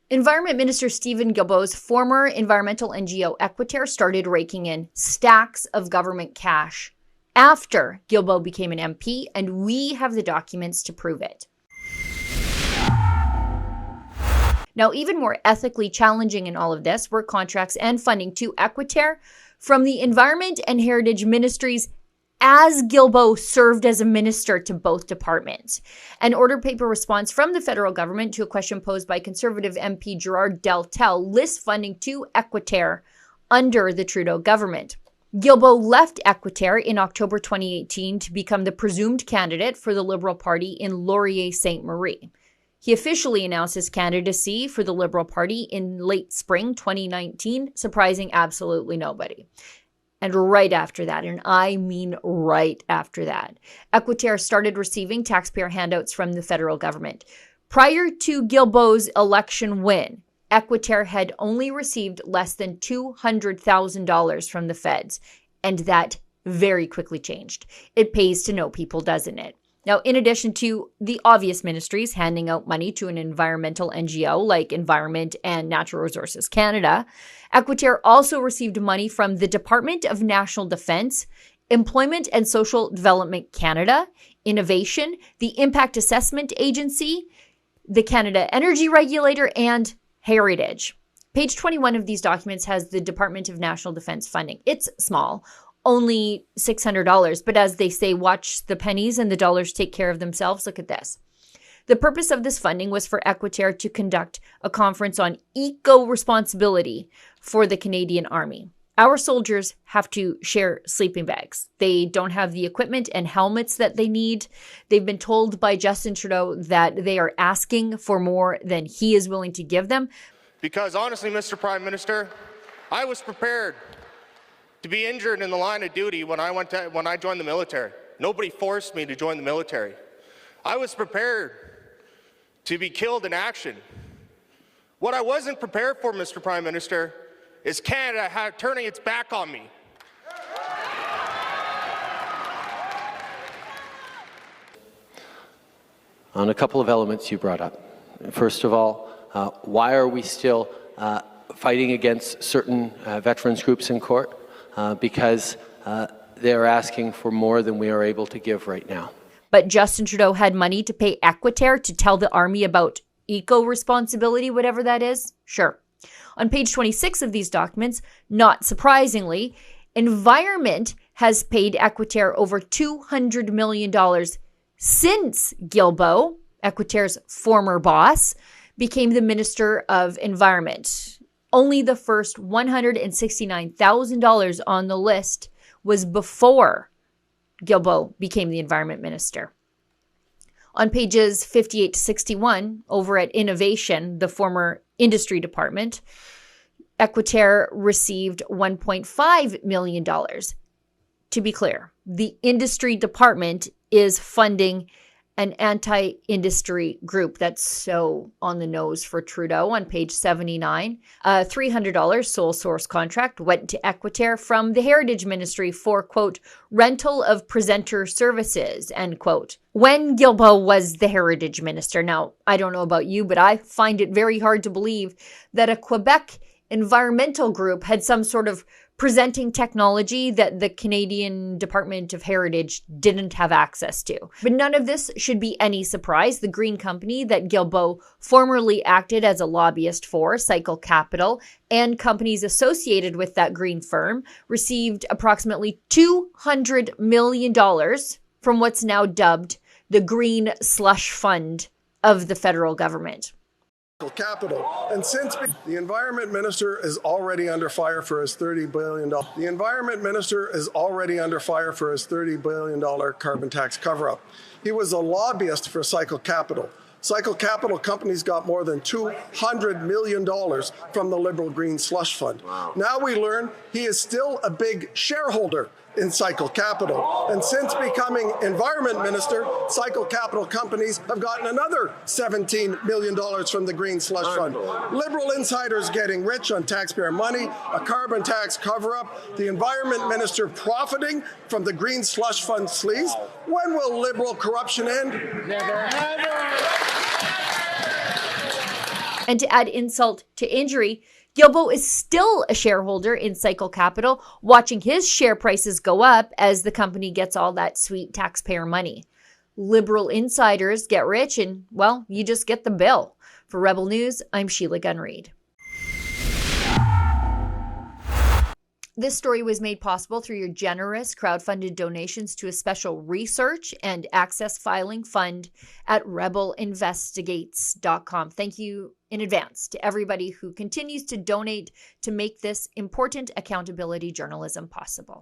Environment Minister Steven Guilbeault's former environmental NGO Équiterre started raking in stacks of government cash after Guilbeault became an MP, and we have the documents to prove it. Now, even more ethically challenging in all of this were contracts and funding to Équiterre from the Environment and Heritage Ministries as Guilbeault served as a minister to both departments. An order paper response from the federal government to a question posed by Conservative MP Gerard Deltel lists funding to Équiterre under the Trudeau government. Guilbeault left Équiterre in October 2018 to become the presumed candidate for the Liberal Party in Laurier-Sainte-Marie. He officially announced his candidacy for the Liberal Party in late spring 2019, surprising absolutely nobody. And right after that, and I mean right after that, Équiterre started receiving taxpayer handouts from the federal government. Prior to Guilbeault's election win, Équiterre had only received less than $200,000 from the feds, and that very quickly changed. It pays to know people, doesn't it? Now, in addition to the obvious ministries handing out money to an environmental NGO like Environment and Natural Resources Canada, Équiterre also received money from the Department of National Defence, Employment and Social Development Canada, Innovation, the Impact Assessment Agency, the Canada Energy Regulator, and Heritage. Page 21 of these documents has the Department of National Defence funding. It's small, only $600, but as they say, watch the pennies and the dollars take care of themselves. Look at this. The purpose of this funding was for Équiterre to conduct a conference on eco-responsibility for the Canadian Army. Our soldiers have to share sleeping bags. They don't have the equipment and helmets that they need. They've been told by Justin Trudeau that they are asking for more than he is willing to give them. Because honestly, Mr. Prime Minister, I was prepared to be injured in the line of duty when I joined the military. Nobody forced me to join the military. I was prepared to be killed in action. What I wasn't prepared for, Mr. Prime Minister, is Canada turning its back on me. On a couple of elements you brought up. First of all, why are we still fighting against certain veterans groups in court? Because they're asking for more than we are able to give right now. But Justin Trudeau had money to pay Équiterre to tell the Army about eco-responsibility, whatever that is? Sure. On page 26 of these documents, not surprisingly, Environment has paid Équiterre over $200 million since Guilbeault, Équiterre's former boss, became the Minister of Environment. Only the first $169,000 on the list was before Guilbeault became the Environment Minister. On pages 58 to 61, over at Innovation, the former Industry Department, Équiterre received $1.5 million. To be clear, the Industry Department is funding an anti-industry group that's so on the nose for Trudeau. On page 79, a $300 sole source contract went to Équiterre from the Heritage Ministry for, quote, rental of presenter services, end quote. When Guilbeault was the Heritage Minister, now, I don't know about you, but I find it very hard to believe that a Quebec environmental group had some sort of presenting technology that the Canadian Department of Heritage didn't have access to. But none of this should be any surprise. The green company that Guilbeault formerly acted as a lobbyist for, Cycle Capital, and companies associated with that green firm received approximately $200 million from what's now dubbed the Green Slush Fund of the federal government. Capital. And since the Environment Minister is already under fire for his $30 billion. The Environment Minister is already under fire for his $30 billion carbon tax cover-up. He was a lobbyist for Cycle Capital. Cycle Capital companies got more than $200 million from the Liberal Green Slush Fund. Wow. Now we learn he is still a big shareholder in Cycle Capital. And since becoming Environment Minister, Cycle Capital companies have gotten another $17 million from the Green Slush Fund. Liberal insiders getting rich on taxpayer money, a carbon tax cover-up, the Environment Minister profiting from the Green Slush Fund sleaze. When will Liberal corruption end? Never. And to add insult to injury, Guilbeault is still a shareholder in Cycle Capital, watching his share prices go up as the company gets all that sweet taxpayer money. Liberal insiders get rich and, well, you just get the bill. For Rebel News, I'm Sheila Gunn-Reid. This story was made possible through your generous crowdfunded donations to a special research and access filing fund at rebelinvestigates.com. Thank you in advance to everybody who continues to donate to make this important accountability journalism possible.